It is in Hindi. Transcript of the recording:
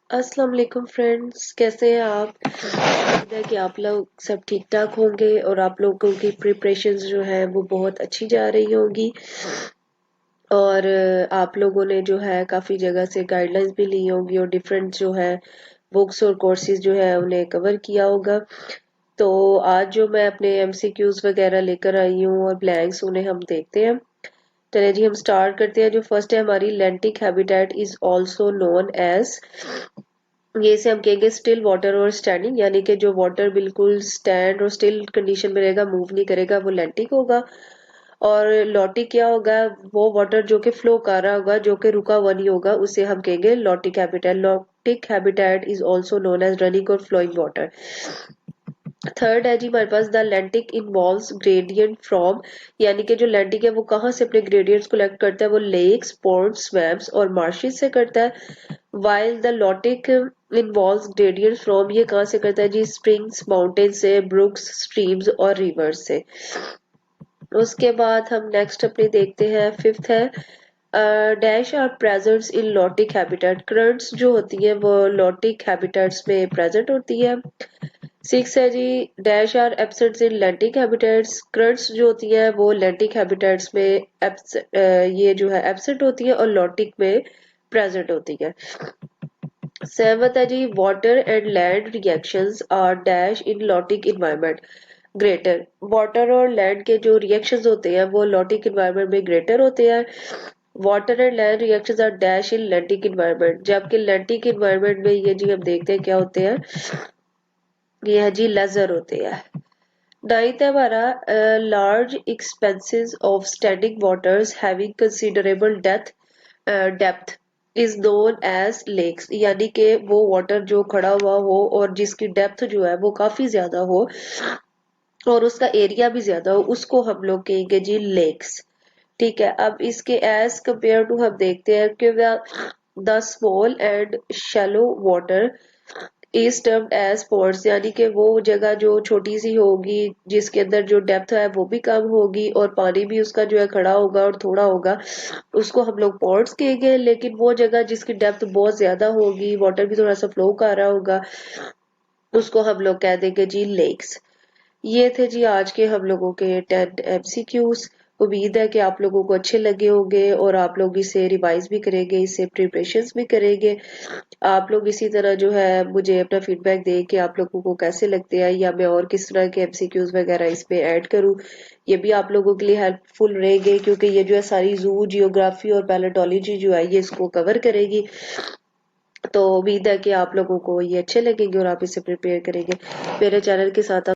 अस्सलाम वालेकुम फ्रेंड्स, कैसे हैं आप? उम्मीद है कि आप लोग सब ठीक ठाक होंगे और आप लोगों की प्रिपरेशंस जो है वो बहुत अच्छी जा रही होंगी। और आप लोगों ने जो है काफ़ी जगह से गाइडलाइंस भी ली होंगी और डिफरेंट जो है बुक्स और कोर्सेज जो है उन्हें कवर किया होगा। तो आज जो मैं अपने एमसीक्यूज वगैरह लेकर आई हूँ और ब्लैंक्स उन्हें हम देखते हैं। चलिए जी, हम स्टार्ट करते हैं। जो फर्स्ट है हमारी, lentic habitat is also known as, ये से हम कहेंगे स्टिल वाटर और स्टैंडिंग, यानी कि जो वाटर बिल्कुल स्टैंड और स्टिल कंडीशन में रहेगा, मूव नहीं करेगा, वो लेंटिक होगा। और लॉटिक क्या होगा? वो वाटर जो कि फ्लो कर रहा होगा, जो कि रुका हुआ नहीं होगा, उसे हम कहेंगे lotic habitat. Lotic habitat is also known as running और फ्लोइंग वाटर। थर्ड है जी हमारे पास, the lentic involves gradient from, यानी कि जो लेंटिक है वो कहाँ से अपने ग्रेडियंट्स कलेक्ट करता है? वो लेक्स, पॉन्ड्स, स्वैम्प्स और मार्शेस से करता है। While the lotic involves gradient from, ये कहाँ से करता है जी? स्प्रिंग्स, माउंटेन से, ब्रुक्स, स्ट्रीम्स और रिवर्स से। उसके बाद हम नेक्स्ट अपने देखते हैं, फिफ्थ है dash are presents in lotic habitat. Currents जो होती है वो लॉटिक हैबिटेट्स में प्रेजेंट होती है। सिक्स है जी, dash are absent in lentic habitats. Currents जो होती है वो लेंटिक हैबिटेट्स में ये जो है एब्सेंट होती है और लॉटिक में प्रेजेंट होती है। सेवंथ है जी, water and land reactions are dash in lotic environment greater. Water और लैंड के जो रिएक्शंस होते हैं वो लॉटिक इन्वायरमेंट में ग्रेटर होते हैं। Water and land reactions are dash in lentic environment, जबकि लैंटिक इन्वायरमेंट में ये जी हम देखते हैं क्या होते हैं, ये है जी लेजर होते हैं। नाइन्थ है हमारा, large expenses of standing waters having considerable depth is known as lakes, यानी कि वो वाटर जो खड़ा हुआ हो और जिसकी डेप्थ जो है वो काफी ज्यादा हो और उसका एरिया भी ज्यादा हो, उसको हम लोग कहेंगे जी लेक्स। ठीक है, अब इसके एज कंपेयर टू हम देखते हैं कि the small and shallow water is termed as ponds, यानी कि वो जगह जो छोटी सी होगी जिसके अंदर जो डेप्थ है वो भी कम होगी और पानी भी उसका जो है खड़ा होगा और थोड़ा होगा, उसको हम लोग पोर्ट्स कहेंगे। लेकिन वो जगह जिसकी डेप्थ बहुत ज्यादा होगी, वाटर भी थोड़ा सा फ्लो कर रहा होगा, उसको हम लोग कह देंगे जी लेक्स। ये थे जी आज के हम लोगों के 10 एमसीक्यूज। उम्मीद है कि आप लोगों को अच्छे लगे होंगे और आप लोग इसे रिवाइज भी करेंगे, इससे प्रिपरेशंस भी करेंगे। आप लोग इसी तरह जो है मुझे अपना फीडबैक दें कि आप लोगों को कैसे लगते हैं या मैं और किस तरह के एमसीक्यूज वगैरह इसमें ऐड करूं। ये भी आप लोगों के लिए हेल्पफुल रहेंगे क्योंकि ये जो है सारी जू, जियोग्राफी और पैलेटोलॉजी जो है ये इसको कवर करेगी। तो उम्मीद है कि आप लोगों को ये अच्छे लगेंगे और आप इसे प्रिपेयर करेंगे। मेरे चैनल के साथ